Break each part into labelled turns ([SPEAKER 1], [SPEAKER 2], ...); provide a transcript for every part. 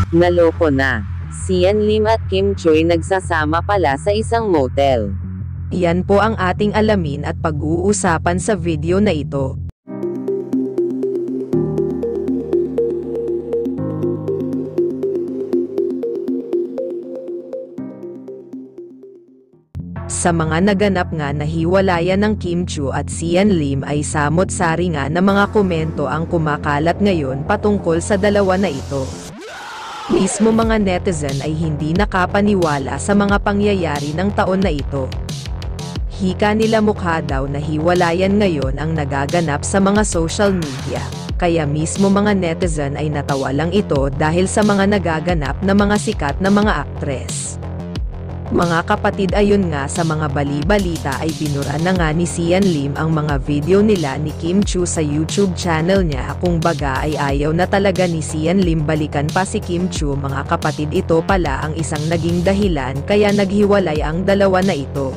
[SPEAKER 1] Naloko na. Sian Lim at Kim Choi nagsasama pala sa isang motel.
[SPEAKER 2] Iyan po ang ating alamin at pag-uusapan sa video na ito. Sa mga naganap nga na hiwalayan ng Kim Chu at Sian Lim ay samot-sari nga na mga komento ang kumakalat ngayon patungkol sa dalawa na ito. Mismo mga netizen ay hindi nakapaniwala sa mga pangyayari ng taon na ito. Hika nila mukha daw na hiwalayan ngayon ang nagaganap sa mga social media, kaya mismo mga netizen ay natawa lang ito dahil sa mga nagaganap na mga sikat na mga aktres. Mga kapatid, ayon nga sa mga bali-balita ay binura na nga ni Sian Lim ang mga video nila ni Kim Chu sa YouTube channel niya. Kung baga ay ayaw na talaga ni Sian Lim balikan pa si Kim Chu. Mga kapatid, ito pala ang isang naging dahilan kaya naghiwalay ang dalawa na ito.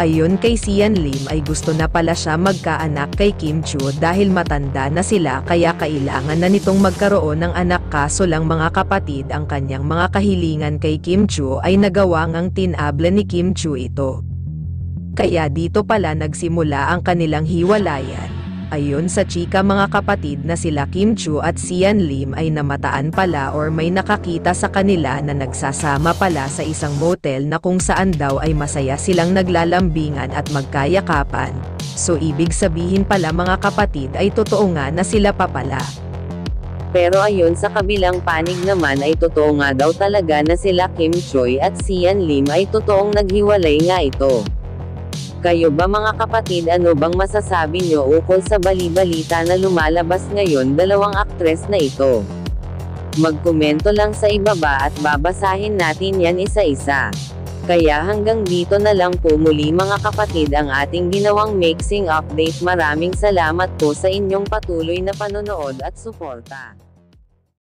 [SPEAKER 2] Ayon kay Sian Lim ay gusto na pala siya magkaanak kay Kim Chu dahil matanda na sila kaya kailangan na nitong magkaroon ng anak, kaso lang mga kapatid ang kanyang mga kahilingan kay Kim Chu ay nagawa ngang tinable ni Kim Chu ito. Kaya dito pala nagsimula ang kanilang hiwalayan. Ayon sa chika mga kapatid na sila Kim Chu at Sian Lim ay namataan pala or may nakakita sa kanila na nagsasama pala sa isang motel na kung saan daw ay masaya silang naglalambingan at magkayakapan. So ibig sabihin pala mga kapatid ay totoo nga na sila pa pala.
[SPEAKER 1] Pero ayon sa kabilang panig naman ay totoo nga daw talaga na sila Kim Choi at Sian Lim ay totoong naghiwalay nga ito. Kayo ba mga kapatid, ano bang masasabi nyo ukol sa bali-balita na lumalabas ngayon dalawang aktres na ito? Magkomento lang sa ibaba at babasahin natin yan isa-isa. Kaya hanggang dito na lang po muli mga kapatid ang ating ginawang mixing update. Maraming salamat po sa inyong patuloy na panonood at suporta.